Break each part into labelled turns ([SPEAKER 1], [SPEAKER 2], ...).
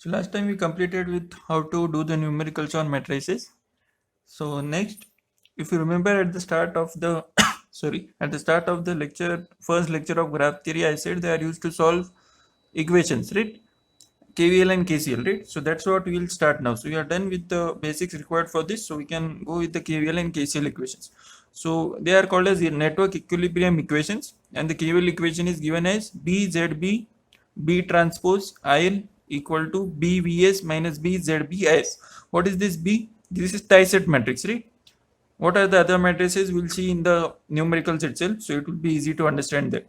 [SPEAKER 1] So last time we completed with how to do the numericals on matrices. So next, if you remember at the start of the at the start of the lecture, first lecture of graph theory, I said they are used to solve equations, right? KVL and KCL, right? So that's what we will start now. So we are done with the basics required for this. So we can go with the KVL and KCL equations. So they are called as the network equilibrium equations, and the KVL equation is given as BZB B transpose IL equal to BVS minus BZBIS. What is this B? This is tie-set matrix, right? What are the other matrices? We'll see in the numericals itself, so it will be easy to understand that.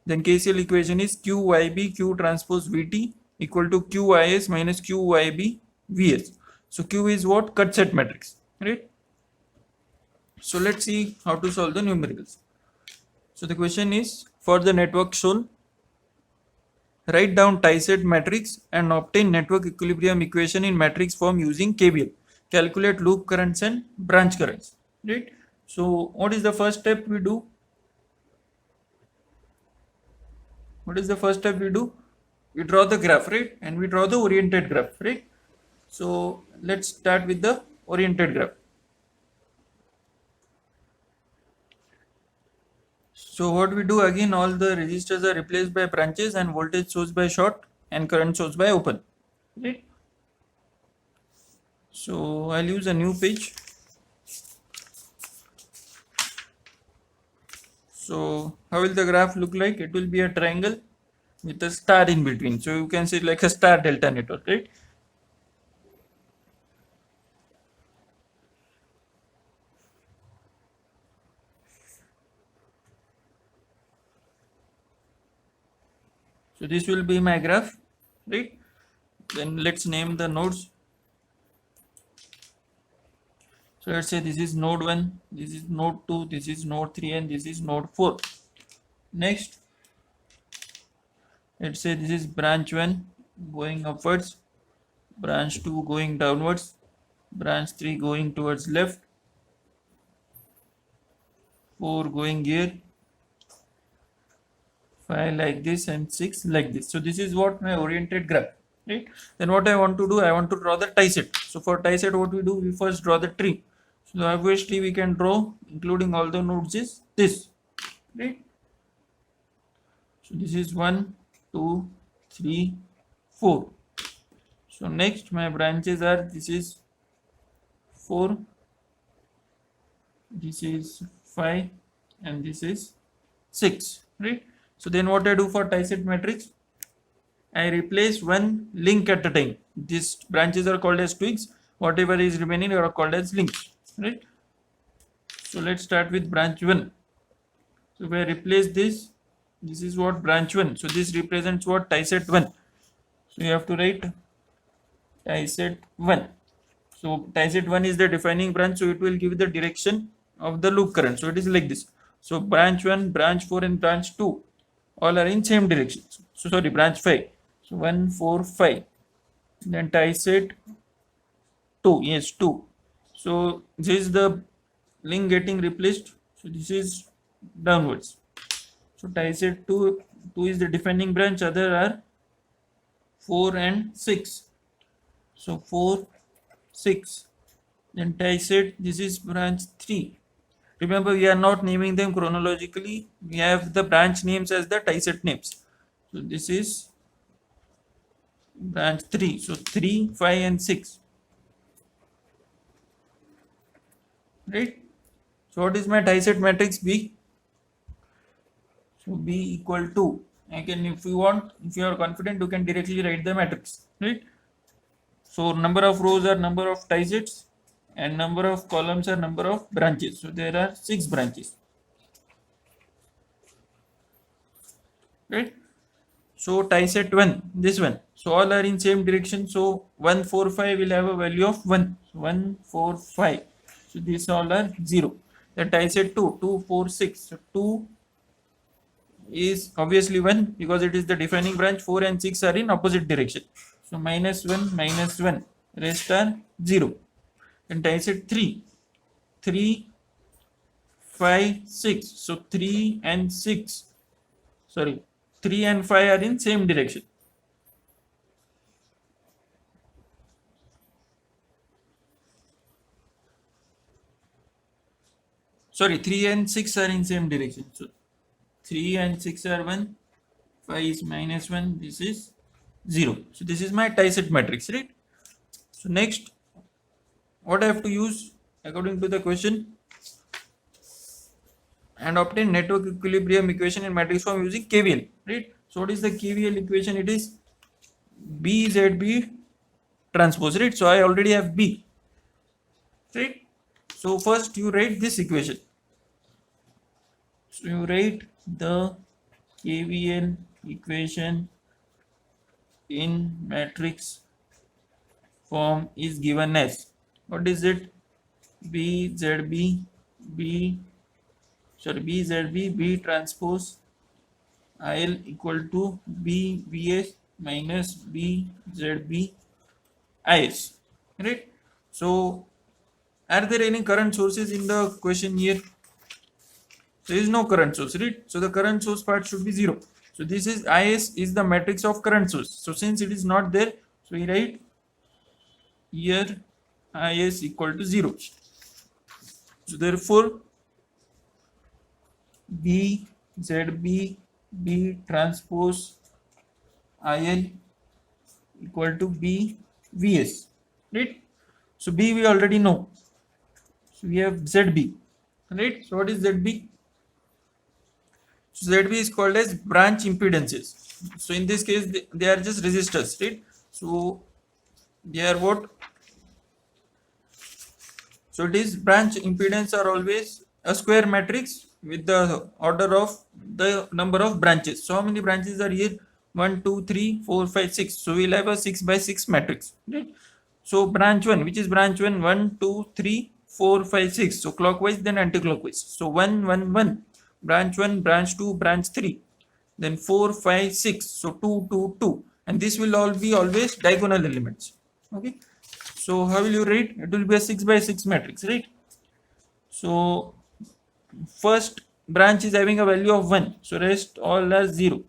[SPEAKER 1] Then KCL equation is QYB Q transpose VT equal to QIS minus QYB VS. So Q is what? Cut set matrix, right? So let's see how to solve the numericals. So the question is, for the network shown, write down tie-set matrix and obtain network equilibrium equation in matrix form using KVL. Calculate loop currents and branch currents, right? So what is the first step we do? What is the first step we do? We draw the graph, right? And we draw the oriented graph, right? So let's start with the oriented graph. So what we do again, all the resistors are replaced by branches and voltage source by short and current source by open, right? So I'll use a new page. So how will the graph look like? It will be a triangle with a star in between. So you can see like a star delta network, right? So this will be my graph, right? Then let's name the nodes. So let's say this is node 1, this is node 2, this is node 3, and this is node 4. Next, let's say this is branch 1 going upwards, branch 2 going downwards, branch 3 going towards left, 4 going here, 5 like this, and 6 like this. So this is what my oriented graph, right? Then what I want to do, I want to draw the tie set. So for tie set, what we do, we first draw the tree. So obviously we can draw, including all the nodes, is this, right? So this is 1, 2, 3, 4. So next my branches are, this is 4, this is 5, and this is 6, right? So then what I do for tie set matrix, I replace one link at a time. These branches are called as twigs. Whatever is remaining are called as links, right? So let's start with branch 1. So if I replace this, this is what branch 1. So this represents what? Tie set 1. So you have to write tie set 1. So tie set 1 is the defining branch, so it will give the direction of the loop current. So it is like this. So branch 1, branch 4, and branch 2 all are in same direction. So sorry, branch 5. So 1, 4, 5. Then tie set 2. Yes, 2. So this is the link getting replaced. So this is downwards. So tie set 2 is the defining branch. Other are 4 and 6. So 4, 6. Then tie set, this is branch 3. Remember, we are not naming them chronologically. We have the branch names as the tie set names. So this is branch 3. So 3, 5, and 6. Right? So what is my tie set matrix B? So B equal to, again, if you want, if you are confident, you can directly write the matrix, right? So number of rows are number of tie sets, and number of columns are number of branches. So there are 6 branches, right? So tie set 1, this one. So all are in same direction. So 1, 4, 5 will have a value of 1. So 1, 4, 5. So these all are 0. The tie set 2, 2, 4, 6. So 2 is obviously 1 because it is the defining branch. 4 and 6 are in opposite direction. So minus 1, minus 1. Rest are 0. And tie set 3. 3, 5, 6. So 3 and 6. Sorry. 3 and 5 are in same direction. sorry, 3 and 6 are in same direction. So 3 and 6 are 1, 5 is minus 1, this is 0. So this is my Tysett matrix, right? So next, what I have to use according to the question, and obtain network equilibrium equation in matrix form using KVL, right? So what is the KVL equation? It is BZB transpose, right? So I already have B, right? So first you write this equation. So you write the KVL equation in matrix form is given as, what is it? BZB B transpose IL equal to BVS minus BZB IS, right? So are there any current sources in the question here? There is no current source, right? So the current source part should be 0. So this is IS is the matrix of current source. So since it is not there, so we write here IS equal to 0. So therefore BZB B transpose IL equal to BVS, right? So B we already know. So we have ZB, right? So what is ZB? So ZB is called as branch impedances. So in this case, they are just resistors, right? So they are what? So it is branch impedance are always a square matrix with the order of the number of branches. So how many branches are here? 1, 2, 3, 4, 5, 6. So we'll have a 6 by 6 matrix, right? So branch 1, which is branch 1? 1, 2, 3, 4, 5, 6. So clockwise, then anti-clockwise. So 1, 1, 1. Branch 1, branch 2, branch 3. Then 4, 5, 6. So 2, 2, 2. And this will all be always diagonal elements. Okay. So how will you write? It will be a 6 by 6 matrix, right? So first branch is having a value of 1. So rest all are 0.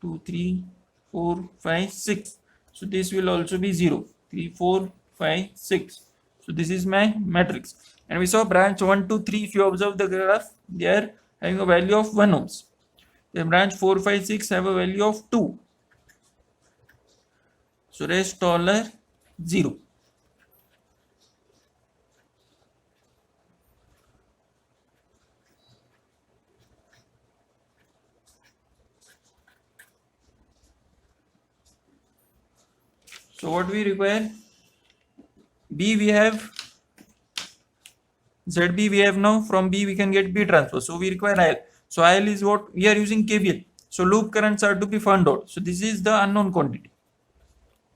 [SPEAKER 1] 2, 3, 4, 5, 6. So this will also be 0. 3, 4, 5, 6. So this is my matrix. And we saw branch 1, 2, 3. If you observe the graph, they are having a value of 1 ohms. Then branch 4, 5, 6 have a value of 2. So rest all are 0. So what we require? B we have, ZB we have now. From B we can get B transpose. So we require IL. So IL is what? We are using KVL. So loop currents are to be found out. So this is the unknown quantity.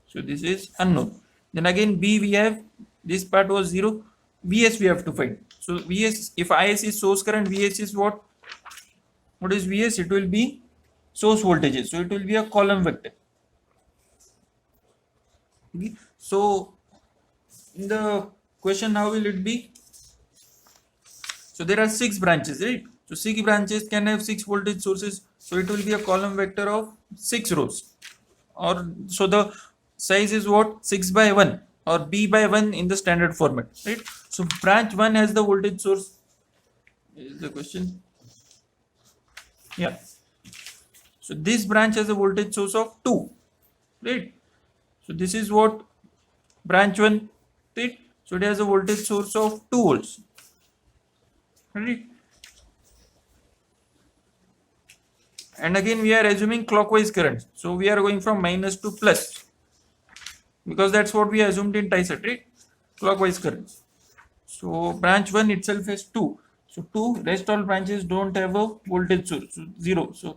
[SPEAKER 1] So this is unknown. Then again B we have, this part was 0. VS we have to find. So VS, if IS is source current, VS is what? What is VS? It will be source voltages. So it will be a column vector. Okay. So in the question, how will it be? So there are 6 branches, right? So 6 branches can have 6 voltage sources. So it will be a column vector of 6 rows. Or so the size is what? 6 by 1 or B by 1 in the standard format, right? So branch 1 has the voltage source. Is the question? Yeah. So this branch has a voltage source of 2, right? So this is what? Branch 1, right? So it has a voltage source of 2 volts, right? And again we are assuming clockwise current. So we are going from minus to plus, because that's what we assumed in Tysett, right? Clockwise current. So branch 1 itself has 2. So 2, rest all branches don't have a voltage source. So 0. So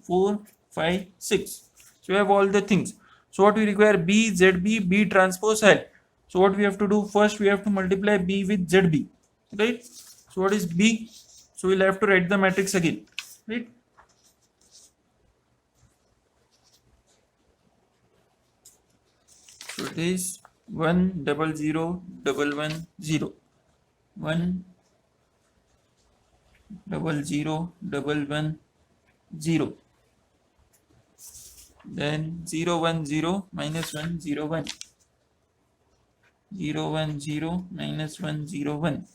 [SPEAKER 1] 4, 5, 6. So we have all the things. So what we require? B, ZB, B transpose L. So what we have to do? First we have to multiply B with ZB, right? So what is B? So we'll have to write the matrix again, right? So it is 1 0 0 1 1 0, 1 0 0 1 1 0, then 0 1 0 minus 1 0 1, 0 1 0 minus 1 0 1.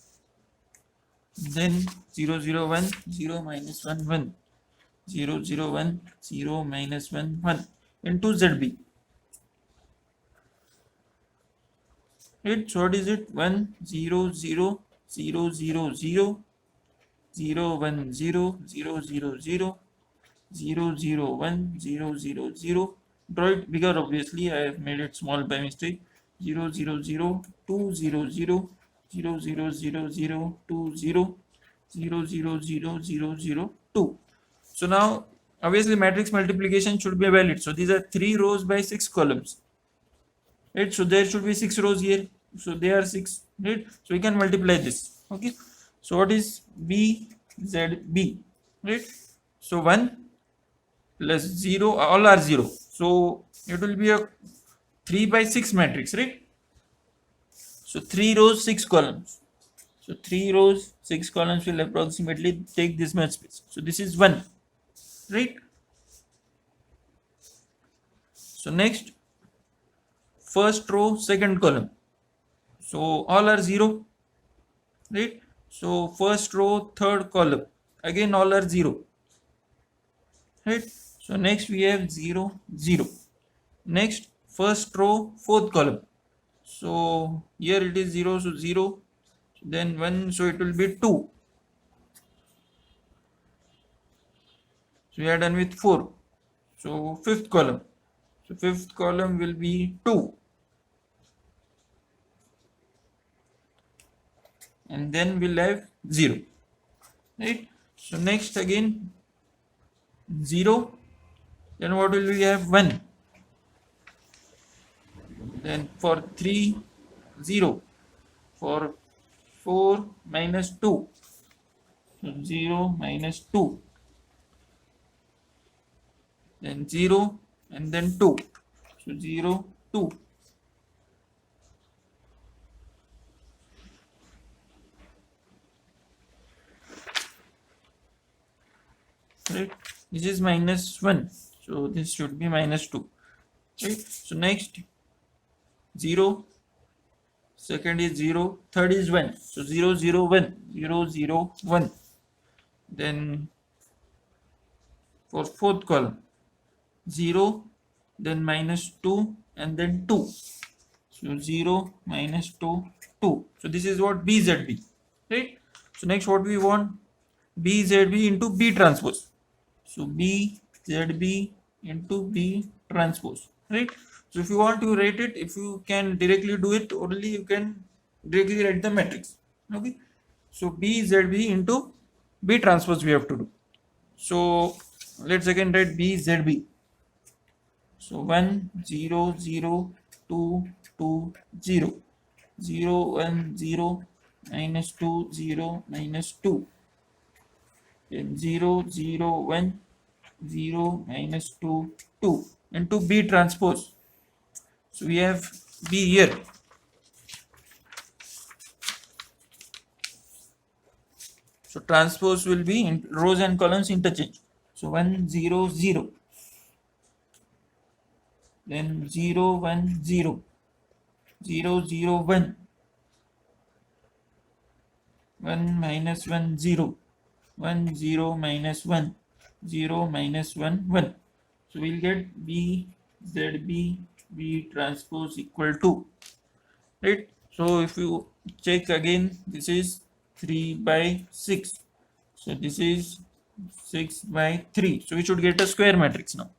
[SPEAKER 1] then 0 0 1 0 minus 1 1 0 0 1 0 minus 1 1 into ZB. Right, so what is it? 1 0 0 0 0 0 0 1 0 0 0 0 0 0 1 0 0 0. Draw it bigger, obviously I have made it small by mistake. 0 0 0 2 0 0 0 0 0 0 2 0 0 0 0 0 0 2. So now obviously matrix multiplication should be valid. So these are 3 rows by 6 columns. Right, so there should be 6 rows here, so they are 6, right? So we can multiply this. Okay, so what is BZB, right? So 1 plus 0, all are 0, so it will be a 3 by 6 matrix, right? So 3 rows 6 columns, so 3 rows 6 columns will approximately take this much space. So this is 1, right? So next, first row second column, so all are 0, right? So first row third column, again all are 0, right? So next we have 0 0. Next first row fourth column, so here it is 0, so 0, then 1, so it will be 2. So we are done with 4. So fifth column, so fifth column will be 2, and then we'll have 0, right? So next again 0, then what will we have? 1. Then for 3 0, for 4 minus 2, so 0 minus 2, then 0, and then 2, so 0 2. Right, this is minus 1, so this should be minus 2, right? So next 0, second is 0, third is 1, so 0 0 1 0 0 1. Then for fourth column 0, then minus 2, and then 2, so 0 minus 2 2. So this is what BZB, right? So next what we want? BZB into B transpose. So BZB into B transpose, right? So if you want to write it, if you can directly do it, only you can directly write the matrix. Okay, so BZB into B transpose we have to do. So let's again write BZB. So 1 0 0 2 2 0 0 1 0 minus 2 0 minus 2, then 0 0 1 0 minus 2 2 into B transpose. So we have B here. So transpose will be in rows and columns interchange. So 1 0 0, then 0 1 0 0 0 1 1 minus 1 0 1 0 minus 1 0 minus 1 1. So we'll get B ZB B transpose equal to, right? So if you check again, this is 3 by 6, so this is 6 by 3, so we should get a square matrix now.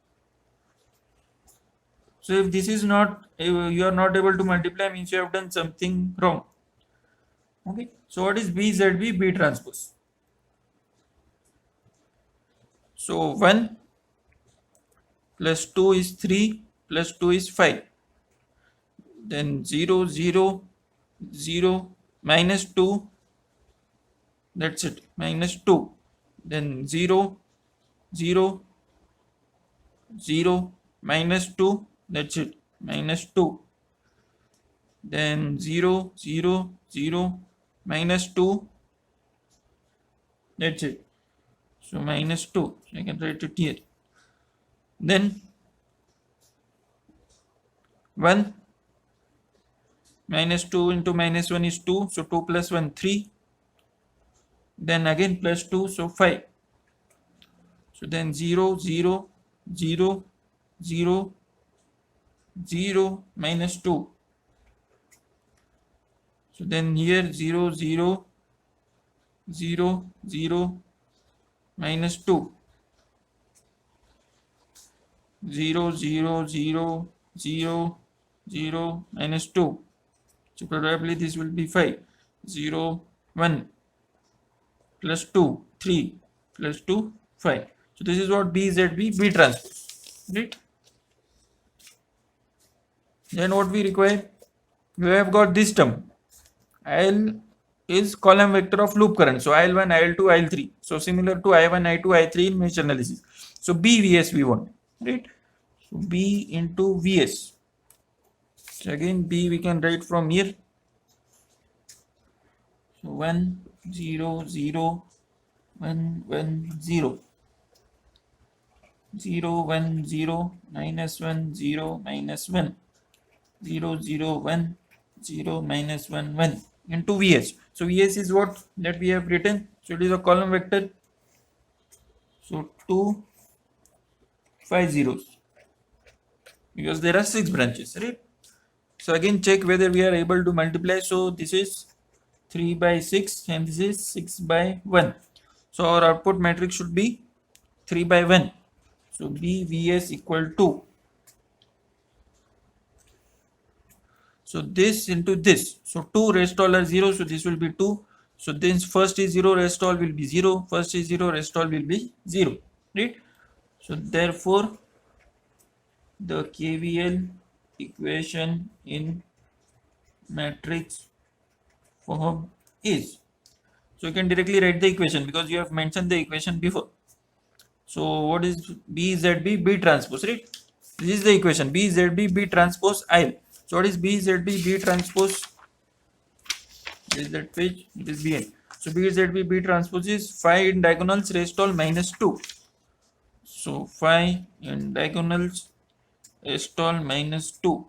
[SPEAKER 1] So if this is not, you are not able to multiply, means you have done something wrong. Okay, so what is BZB B transpose? So 1 plus 2 is 3, plus 2 is 5, then 0 0 0 minus 2, that's it, minus 2, then 0 0 0 minus 2, that's it, minus 2, then 0 0 0 minus 2, that's it, so minus 2, so I can write it here. Then 1 minus 2 into minus 1 is 2, so 2 plus 1 3, then again plus 2, so 5. So then 0, 0, 0, 0, 0, minus 2. So then here 0, 0, 0, 0, minus 2. 0, 0, 0, 0, 0, minus 2. So probably this will be 5. 0, 1, plus 2, 3, plus 2, 5. So this is what B transpose. Right? Then what we require? We have got this term. IL is column vector of loop current. So IL1, IL2, IL3. So similar to I1, I2, I3 in mesh analysis. So BVS we want. Right? So B into VS. So again B we can write from here. So 1, 0, 0, 1, 1, 0. 0, 1, 0, minus 1, 0, minus 1. 0, 0, 1, 0, minus 1, 1 into Vs. So Vs is what that we have written. So it is a column vector. So 2, 5 zeros because there are 6 branches, right? So again check whether we are able to multiply. So this is 3 by 6 and this is 6 by 1. So our output matrix should be 3 by 1. So BVS equal to, so this into this. So 2 rest all are 0. So this will be 2. So then first is 0, rest all will be 0. First is 0, rest all will be 0. Right? So therefore, the KVL equation in matrix form is. So you can directly write the equation because you have mentioned the equation before. So what is BZB B transpose, right? This is the equation BZB B transpose IL. So what is BZB B transpose? This is that page. It is Bn. So BZB B transpose is 5 in diagonals rest all minus 2. So 5 in diagonals rest all minus 2.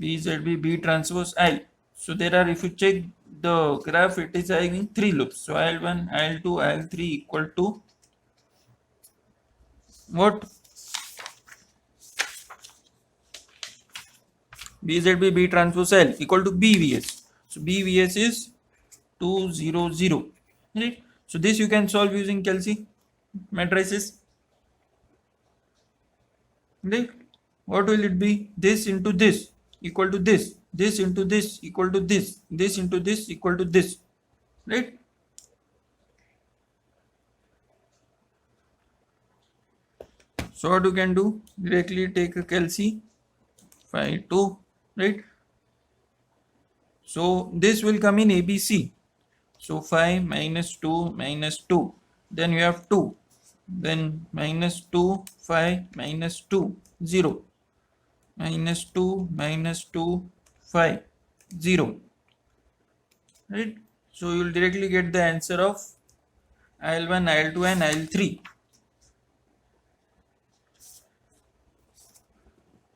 [SPEAKER 1] BZB B transpose IL. So there are, if you check the graph, it is having 3 loops. So IL1, IL2, IL3 equal to what? BZB B transpose L equal to BVS. So BVS is 2, 0, 0. Right? So this you can solve using Kelsey matrices. Right? What will it be? This into this equal to this. This into this equal to this. This into this equal to this. Right? So what you can do? Directly take a Kelsey 5, 2. Right? So this will come in ABC. So 5 minus 2 minus 2. Then you have 2. Then minus 2, 5 minus 2, 0. Minus 2 minus 2, 5, 0. Right? So you will directly get the answer of IL1, IL2 and IL3.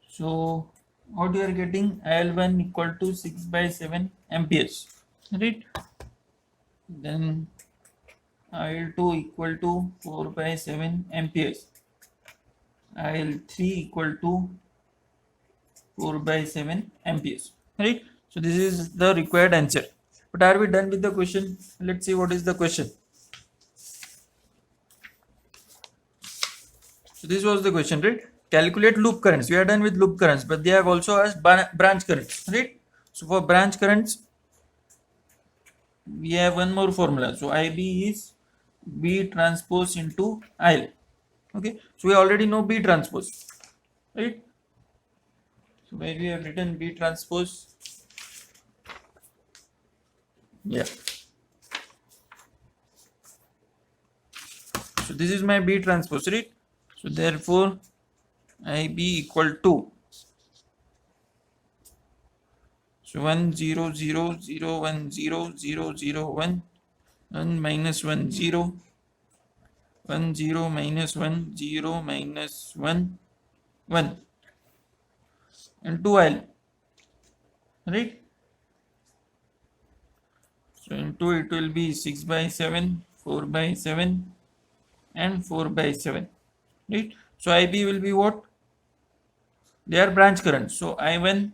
[SPEAKER 1] So what you are getting? IL1 equal to 6 by 7 amperes. Right? Then IL2 equal to 4 by 7 amperes. IL3 equal to 4 by 7 amperes. Right? So this is the required answer. But are we done with the question? Let's see what is the question. So this was the question, right? Calculate loop currents. We are done with loop currents, but they have also asked branch currents, right? So for branch currents, we have one more formula. So IB is B transpose into IL. Okay. So we already know B transpose, right? So where we have written B transpose. Yeah. So this is my B transpose, right? So therefore, IB equal to, so 1 0 0 0 1 0 0 0 1 1 minus 1 0 1 0 minus 1 0 minus 1 1 and 2L, right? So into it will be 6 by 7, 4 by 7 and 4 by 7, right? So IB will be what? They are branch current. So I1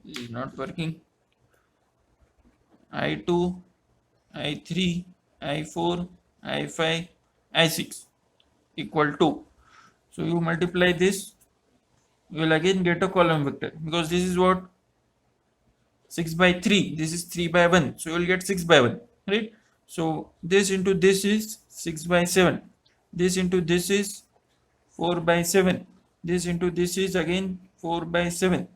[SPEAKER 1] is not working. I2, I3, I4, I5, I6 equal to. So you multiply this, you will again get a column vector because this is what 6 by 3, this is 3 by 1, so you will get 6 by 1, right? So this into this is 6 by 7, this into this is 4 by 7, this into this is again 4 by 7,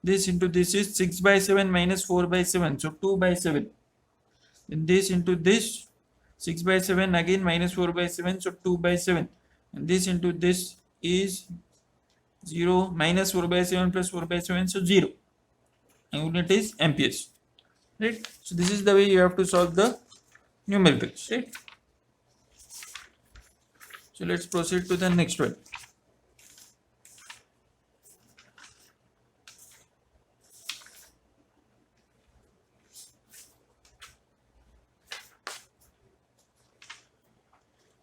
[SPEAKER 1] this into this is 6 by 7 minus 4 by 7, so 2 by 7, and this into this 6 by 7 again minus 4 by 7, so 2 by 7, and this into this is 0 minus 4 by 7 plus 4 by 7, so 0, and unit is amperes, right? So this is the way you have to solve the numericals, right? So let's proceed to the next one.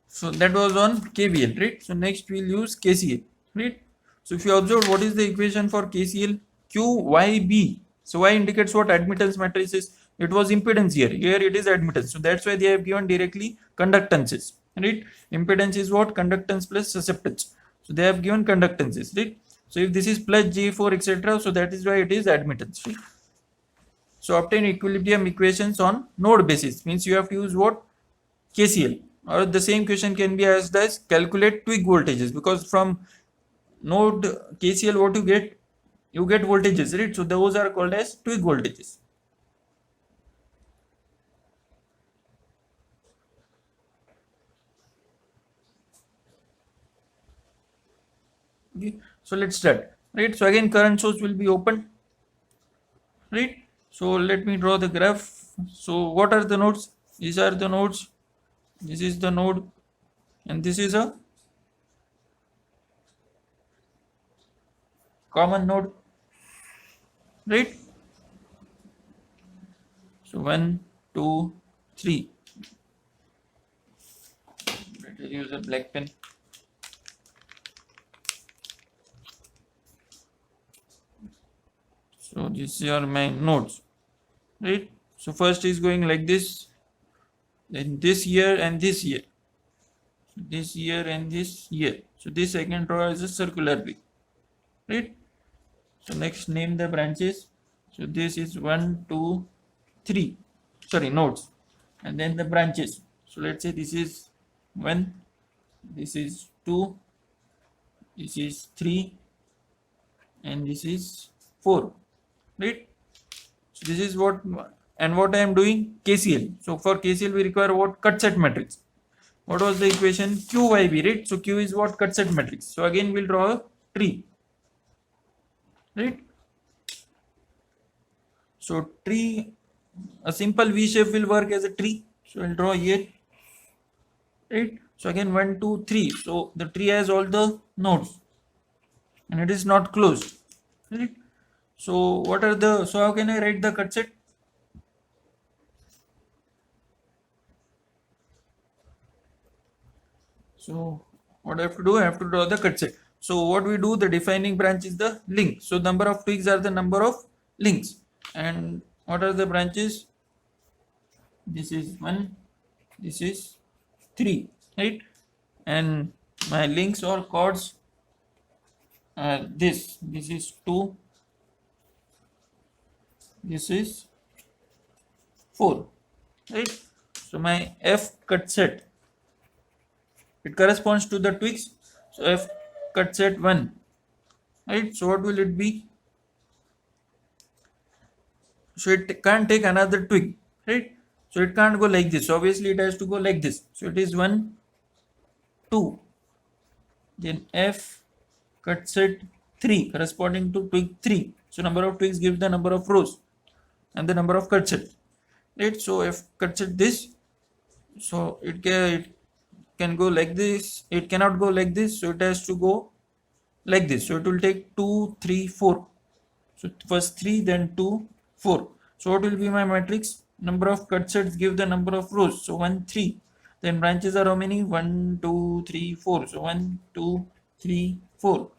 [SPEAKER 1] So that was on KVL, right? So next we'll use KCL, right? So if you observe, what is the equation for KCL? QYB. So Y indicates what? Admittance matrices. It was impedance here. Here it is admittance. So that's why they have given directly conductances, right? Impedance is what? Conductance plus susceptance. So they have given conductances, right? So if this is plus J4, etc., so that is why it is admittance, right? So obtain equilibrium equations on node basis means you have to use what? KCL. Or the same question can be asked as calculate twig voltages, because from node KCL what you get voltages, right? So those are called as twig voltages. Okay, so let's start, right? So again current source will be open, right? So let me draw the graph. So what are the nodes? These are the nodes, this is the node, and this is a common node, right? So 1, 2, 3. Let us use a black pen. So these are my nodes, right? So first is going like this, then this year and this year, this year and this year. So this I can draw as a circular way, right? So next name the branches. So this is 1, 2, 3. Sorry, nodes, and then the branches. So let's say this is 1, this is 2, this is 3, and this is 4, right? So this is what, and what I am doing, KCL. So for KCL we require what? Cut set matrix. What was the equation? QYB, right? So Q is what? Cut set matrix. So again we'll draw a tree, right? So tree, a simple V shape will work as a tree. So I'll draw here, right? So again 1, 2, 3. So the tree has all the nodes and it is not closed, right? So what are the, so how can I write the cut set? So what I have to do, I have to draw the cut set. So what we do, the defining branch is the link. So number of twigs are the number of links. And what are the branches? This is 1, this is 3, right? And my links or chords are this is 2, this is 4, right? So my F cut set, it corresponds to the twigs. So F cut set 1, right? So what will it be? So it can't take another twig, right? So it can't go like this. So obviously it has to go like this. So it is 1, 2, then F cut set 3 corresponding to twig 3. So number of twigs gives the number of rows and the number of cut set, right? So F cut set this, so it can go like this, it cannot go like this, so it has to go like this. So it will take 2, 3, 4. So first 3, then 2, 4. So what will be my matrix? Number of cut sets give the number of rows. So 1, 3. Then branches are how many? 1, 2, 3, 4. So 1, 2, 3, 4.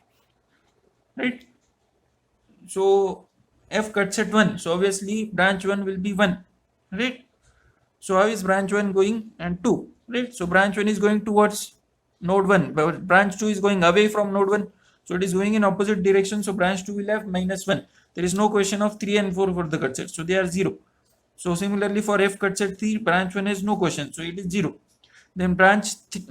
[SPEAKER 1] Right? So f cuts at 1. So obviously branch 1 will be 1. Right? So how is branch 1 going? And 2. Right? So branch 1 is going towards node 1, but branch 2 is going away from node 1. So it is going in opposite direction. So branch 2 will have -1. There is no question of 3 and 4 for the cut set. So they are 0. So similarly for f cut set 3, branch 1 has no question. So it is 0. Then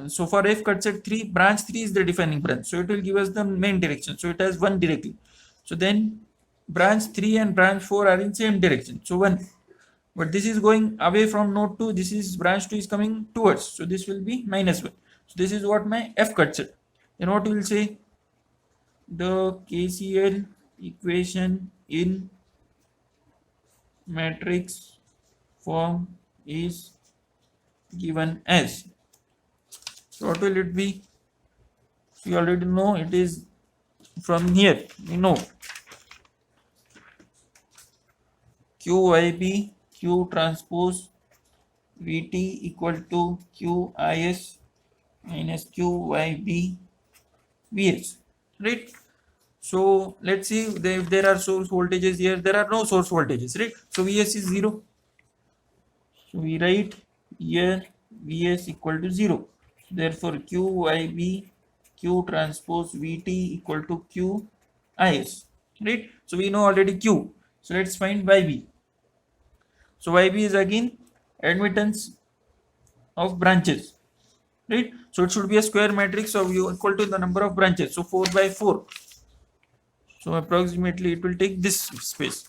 [SPEAKER 1] so for f cut set 3, branch 3 is the defining branch. So it will give us the main direction. So it has 1 directly. So then branch 3 and branch 4 are in same direction. So 1. But this is going away from node 2. This is branch 2 is coming towards. So this will be -1. So this is what my f cut set. Then what we will say? The KCL equation in matrix form is given as. So what will it be? You already know it is from here. We know QYB Q transpose Vt equal to QIS minus QYB Vs. Right? So let's see if there are source voltages here. There are no source voltages, right? So Vs is 0. So we write here Vs equal to 0. Therefore QYB Q transpose Vt equal to QIs. Right? So we know already Q. So let's find YB. So YB is again admittance of branches. Right? So it should be a square matrix of U equal to the number of branches. So 4 by 4. So approximately it will take this space.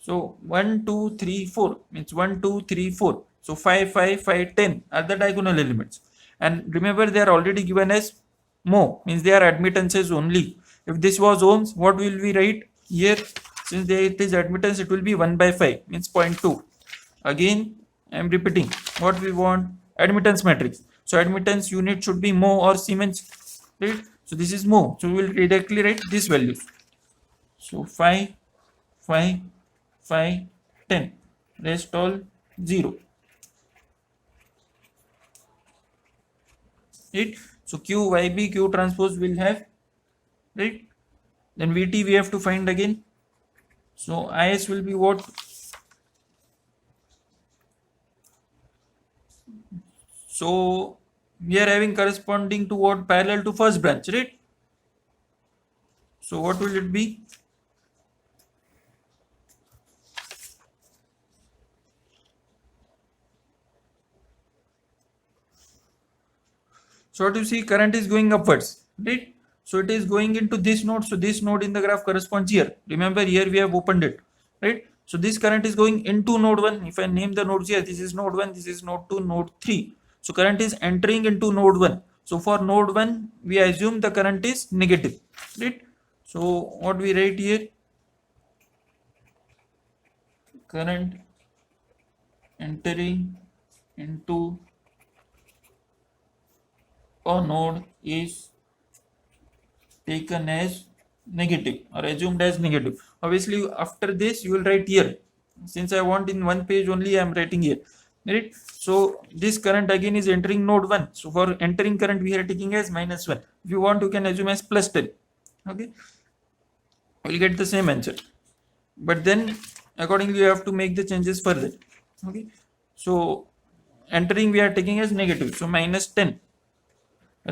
[SPEAKER 1] So 1, 2, 3, 4 means 1, 2, 3, 4. So 5, 5, 5, 10 are the diagonal elements. And remember they are already given as mho, means they are admittances only. If this was ohms, what will we write here? Since it is admittance, it will be 1 by 5 means 0.2. Again, I am repeating what we want, admittance matrix. So admittance unit should be mho or Siemens, right? So this is mho. So we will directly write these values. So 5, 5, 5, 10. Rest all 0. Right? So QYB Q transpose will have, right? Then Vt we have to find again. So Is will be what? So we are having corresponding to what? Parallel to first branch, right? So what will it be? So what you see, current is going upwards, right? So it is going into this node. So this node in the graph corresponds here. Remember here we have opened it, right? So this current is going into node 1. If I name the nodes here, this is node 1, this is node 2, node 3. So current is entering into node 1. So for node 1, we assume the current is negative, right? So what we write here? Current entering into a node is taken as negative or assumed as negative. Obviously after this you will write here. Since I want in one page only, I am writing here, right? So this current again is entering node 1. So for entering current we are taking as -1. If you want, you can assume as +10. Okay, we'll get the same answer, but then accordingly you have to make the changes further. Okay, so entering we are taking as negative, so -10.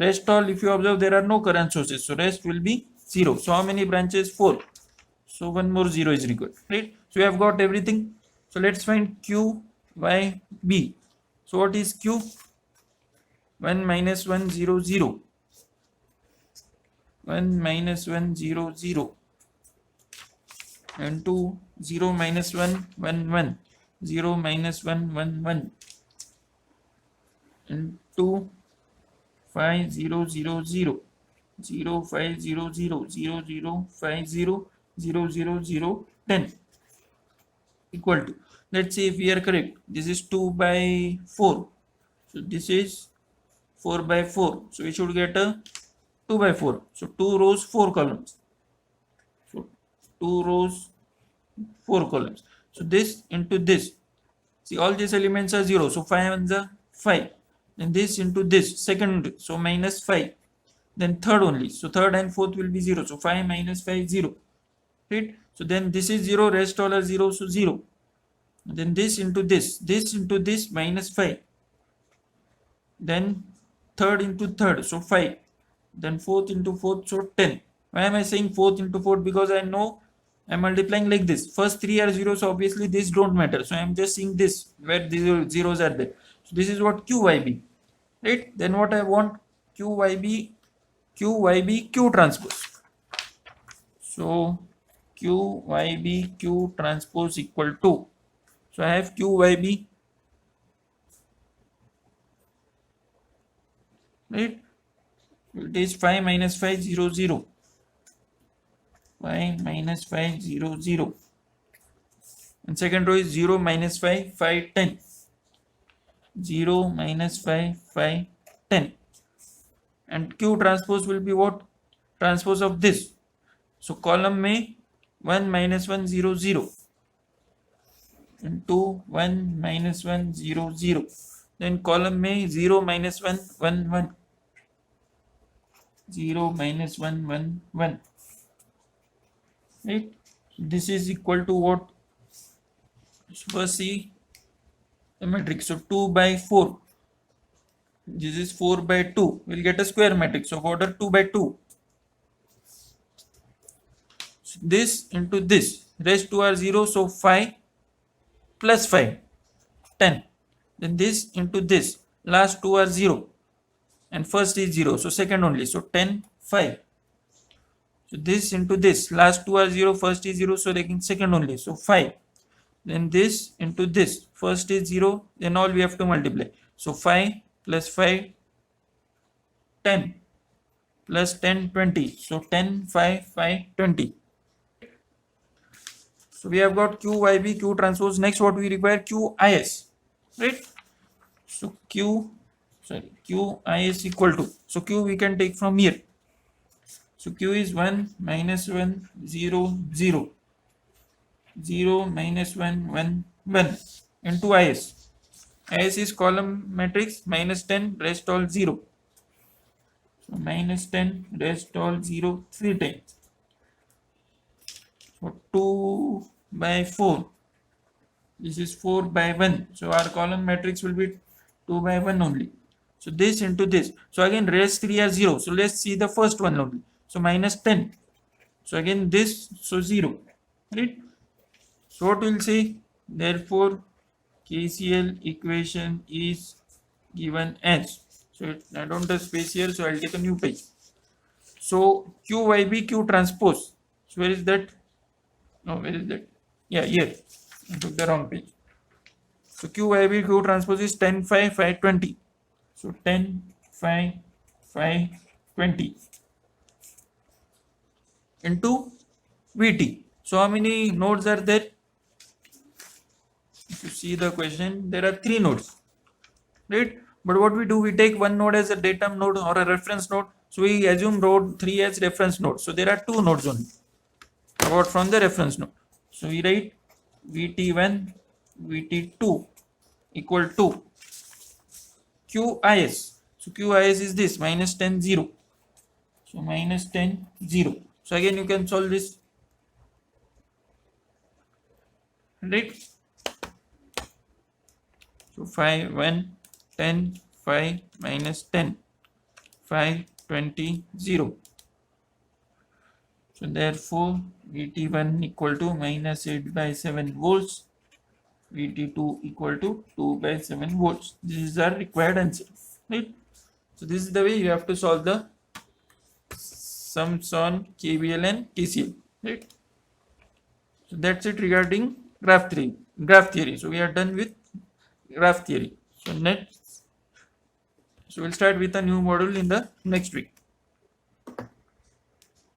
[SPEAKER 1] Rest all, if you observe, there are no current sources, so rest will be 0. So how many branches? 4. So one more 0 is required, right? So we have got everything. So let's find Q Y B. So what is Q? 1 minus 1 0 0. 1 minus 1 0 0. And 2 0 minus 1 1 1. 0 minus 1 1 1. And 2 5 0 0 0. 0 5 0 0 0 0 5 0 0 0 0 10 equal to, let's see if we are correct, this is 2 by 4, so this is 4 by 4, so we should get a 2 by 4, so 2 rows 4 columns, so 2 rows 4 columns. So this into this. See, all these elements are 0. So 5 and the 5. Then this into this. Second. So minus 5. Then third only. So third and fourth will be 0. So 5 minus 5, 0. Right? So then this is 0. Rest all are 0. So 0. Then this into this. This into this minus 5. Then third into third. So 5. Then fourth into fourth. So 10. Why am I saying fourth into fourth? Because I know I'm multiplying like this. First 3 are 0, so obviously this don't matter. So I'm just seeing this where these zeros are there. So this is what QYB. Right? Then what I want, QYB Q transpose. So QYB Q transpose equal to. So I have QYB. Right? It is 5 minus 5, 0, 0. 5 minus 5, 0, 0. And second row is 0 minus 5, 5, 10. 0 minus 5, 5, 10. And Q transpose will be what? Transpose of this. So column may 1 minus 1, 0, 0. Into 1 minus 1, 0, 0. Then column may 0 minus 1, 1, 1. 0 minus 1, 1, 1. Right? This is equal to what? First see the matrix. So 2 by 4. This is 4 by 2. We'll get a square matrix of order 2 by 2. So this into this. Rest 2 are 0. So 5 plus 5. 10. Then this into this. Last 2 are 0. And first is 0. So second only. So 10, 5. So this into this. Last 2 are 0. First is 0. So taking second only. So 5. Then this into this. First is 0. Then all we have to multiply. So 5 plus 5, 10. Plus 10, 20. So 10, 5, 5, 20. So we have got QYB, Q transpose. Next what we require? QIS. Right? So QIS equal to. So Q we can take from here. So Q is 1 minus 1, 0, 0. 0 minus 1, 1, 1 into IS. IS is column matrix minus 10, rest all 0. So minus 10, rest all 0, 3 times. So 2 by 4. This is 4 by 1. So our column matrix will be 2 by 1 only. So this into this. So again rest 3 are 0. So let's see the first one only. So minus 10. So again this, so 0. Right? So what we'll say? Therefore, KCL equation is given as. So I don't have space here, so I'll take a new page. So QYB Q transpose. So where is that? No, where is that? Yeah, here. I took the wrong page. So QYB Q transpose is 10, 5, 5, 20. So 10, 5, 5, 20 into VT. So how many nodes are there? If you see the question, there are 3 nodes, right? But what we do, we take one node as a datum node or a reference node. So we assume node 3 as reference node. So there are 2 nodes only about from the reference node. So we write VT1, VT2 equal to QIS. So QIS is this minus 10, 0. So minus 10, 0. So again you can solve this, right? So 5, 1, 10, 5 minus 10, 5, 20, 0. So therefore VT1 equal to minus 8 by 7 volts, VT2 equal to 2 by 7 volts. This is our required answer, right? So this is the way you have to solve the sums on KVL and KCL, right? So that's it regarding graph theory. So we are done with graph theory. So we'll start with a new module in the next week.